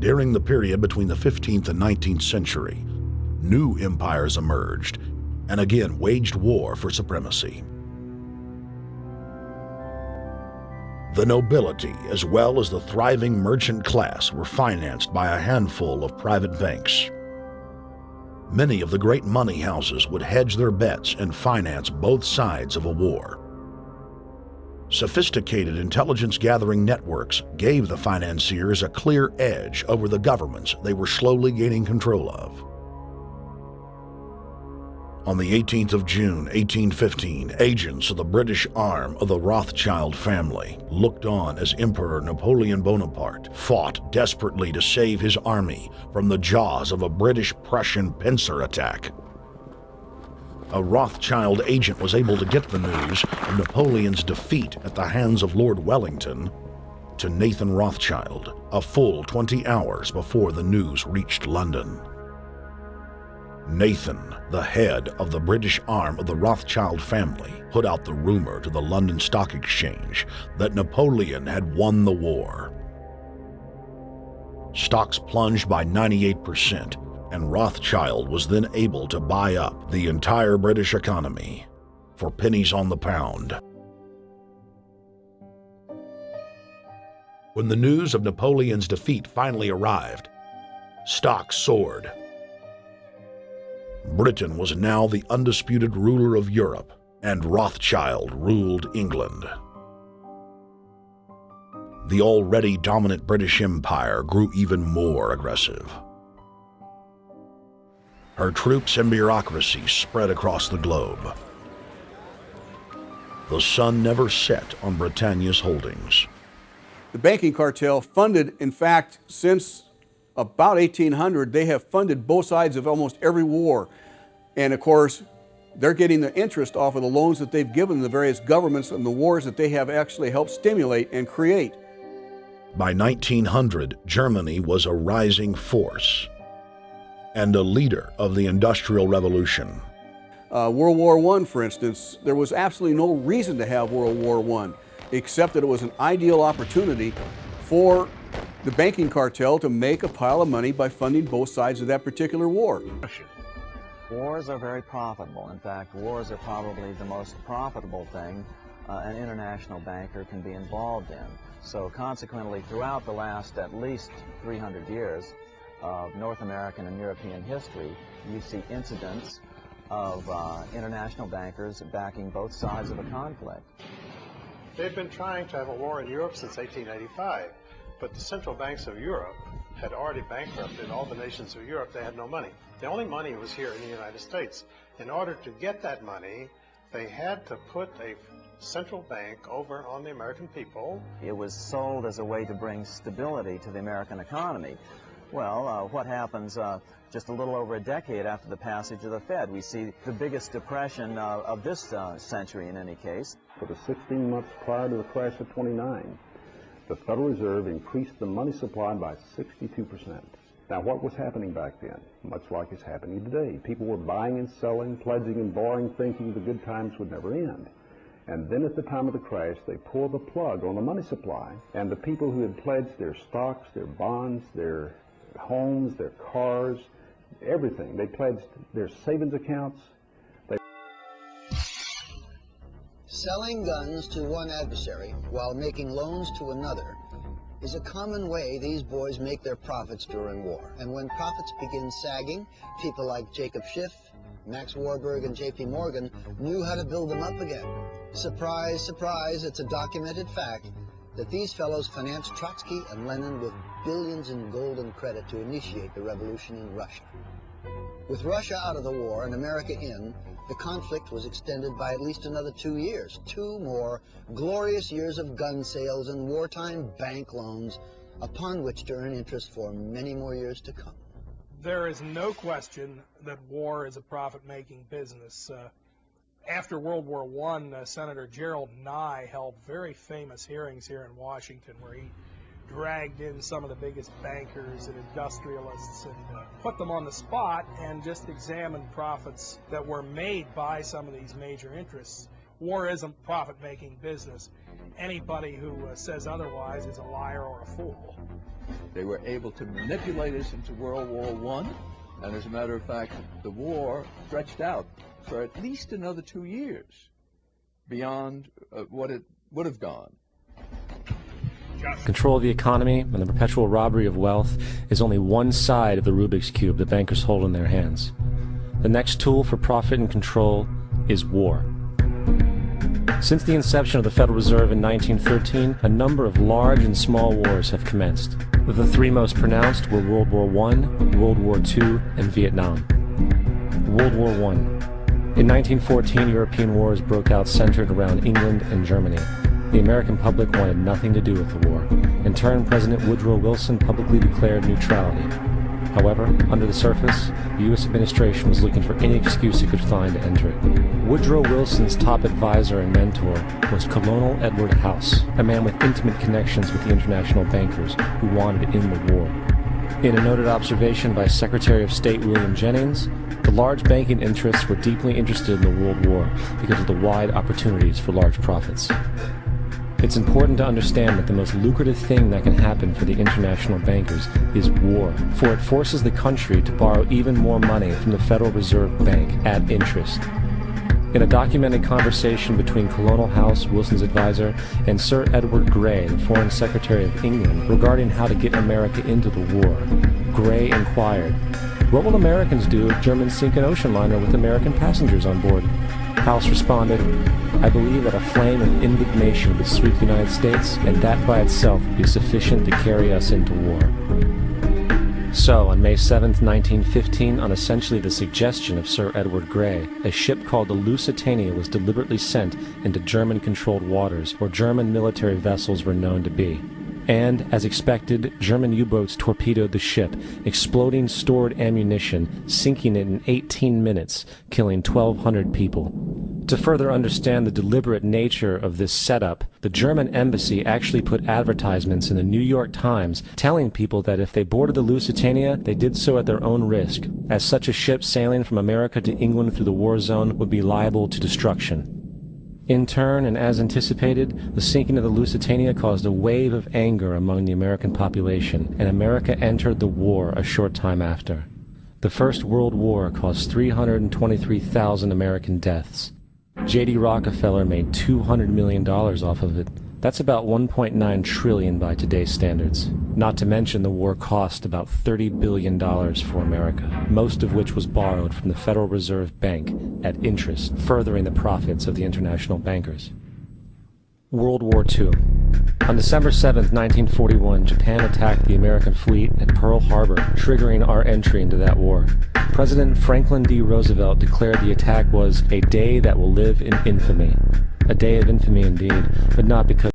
During the period between the 15th and 19th century, new empires emerged and again waged war for supremacy. The nobility, as well as the thriving merchant class, were financed by a handful of private banks. Many of the great money houses would hedge their bets and finance both sides of a war. Sophisticated intelligence-gathering networks gave the financiers a clear edge over the governments they were slowly gaining control of. On the 18th of June, 1815, agents of the British arm of the Rothschild family looked on as Emperor Napoleon Bonaparte fought desperately to save his army from the jaws of a British-Prussian pincer attack. A Rothschild agent was able to get the news of Napoleon's defeat at the hands of Lord Wellington to Nathan Rothschild a full 20 hours before the news reached London. Nathan, the head of the British arm of the Rothschild family, put out the rumor to the London Stock Exchange that Napoleon had won the war. Stocks plunged by 98%, and Rothschild was then able to buy up the entire British economy for pennies on the pound. When the news of Napoleon's defeat finally arrived, stocks soared. Britain was now the undisputed ruler of Europe, and Rothschild ruled England. The already dominant British Empire grew even more aggressive. Her troops and bureaucracy spread across the globe. The sun never set on Britannia's holdings. The banking cartel funded, in fact, since about 1800, they have funded both sides of almost every war. And of course, they're getting the interest off of the loans that they've given the various governments and the wars that they have actually helped stimulate and create. By 1900, Germany was a rising force and a leader of the Industrial Revolution. World War I, for instance, there was absolutely no reason to have World War I, except that it was an ideal opportunity for the banking cartel to make a pile of money by funding both sides of that particular war. Wars are very profitable. In fact, wars are probably the most profitable thing an international banker can be involved in. So consequently, throughout the last at least 300 years of North American and European history, you see incidents of international bankers backing both sides of a conflict. They've been trying to have a war in Europe since 1885, but the central banks of Europe had already bankrupted all the nations of Europe. They had no money. The only money was here in the United States. In order to get that money, they had to put a central bank over on the American people. It was sold as a way to bring stability to the American economy. Well, what happens just a little over a decade after the passage of the Fed? We see the biggest depression of this century in any case. For the 16 months prior to the crash of '29, the Federal Reserve increased the money supply by 62%. Now, what was happening back then? Much like it's happening today. People were buying and selling, pledging and borrowing, thinking the good times would never end. And then at the time of the crash, they pulled the plug on the money supply, and the people who had pledged their stocks, their bonds, their homes, their cars, everything. They pledged their savings accounts. Selling guns to one adversary while making loans to another is a common way these boys make their profits during war. And when profits begin sagging, people like Jacob Schiff, Max Warburg, and J.P. Morgan knew how to build them up again. Surprise, surprise, it's a documented fact that these fellows financed Trotsky and Lenin with billions in gold and credit to initiate the revolution in Russia. With Russia out of the war and America in, the conflict was extended by at least another 2 years. 2 more glorious years of gun sales and wartime bank loans, upon which to earn interest for many more years to come. There is no question that war is a profit-making business. After World War I, Senator Gerald Nye held very famous hearings here in Washington where he dragged in some of the biggest bankers and industrialists and put them on the spot and just examined profits that were made by some of these major interests. War isn't profit-making business. Anybody who says otherwise is a liar or a fool. They were able to manipulate us into World War I, and as a matter of fact, the war stretched out for at least another 2 years beyond what it would have gone. Control of the economy and the perpetual robbery of wealth is only one side of the Rubik's Cube the bankers hold in their hands. The next tool for profit and control is war. Since the inception of the Federal Reserve in 1913, a number of large and small wars have commenced. The three most pronounced were World War I, World War II, and Vietnam. World War I. In 1914, European wars broke out centered around England and Germany. The American public wanted nothing to do with the war. In turn, President Woodrow Wilson publicly declared neutrality. However, under the surface, the U.S. administration was looking for any excuse it could find to enter it. Woodrow Wilson's top advisor and mentor was Colonel Edward House, a man with intimate connections with the international bankers who wanted to end the war. In a noted observation by Secretary of State William Jennings, the large banking interests were deeply interested in the World War because of the wide opportunities for large profits. It's important to understand that the most lucrative thing that can happen for the international bankers is war, for it forces the country to borrow even more money from the Federal Reserve Bank at interest. In a documented conversation between Colonel House, Wilson's advisor, and Sir Edward Grey, the Foreign Secretary of England, regarding how to get America into the war, Grey inquired, "What will Americans do if Germans sink an ocean liner with American passengers on board?" House responded, "I believe that a flame of indignation would sweep the United States, and that by itself would be sufficient to carry us into war." So, on May 7, 1915, on essentially the suggestion of Sir Edward Grey, a ship called the Lusitania was deliberately sent into German-controlled waters where German military vessels were known to be. And, as expected, German U-boats torpedoed the ship, exploding stored ammunition, sinking it in 18 minutes, killing 1,200 people. To further understand the deliberate nature of this setup, the German embassy actually put advertisements in the New York Times telling people that if they boarded the Lusitania, they did so at their own risk, as such a ship sailing from America to England through the war zone would be liable to destruction. In turn, and as anticipated, the sinking of the Lusitania caused a wave of anger among the American population, and America entered the war a short time after. The First World War caused 323,000 American deaths. J.D. Rockefeller made $200 million off of it. That's about $1.9 trillion by today's standards. Not to mention the war cost about $30 billion for America, most of which was borrowed from the Federal Reserve Bank at interest, furthering the profits of the international bankers. World War II. On December 7, 1941, Japan attacked the American fleet at Pearl Harbor, triggering our entry into that war. President Franklin D. Roosevelt declared the attack was a day that will live in infamy. A day of infamy indeed, but not because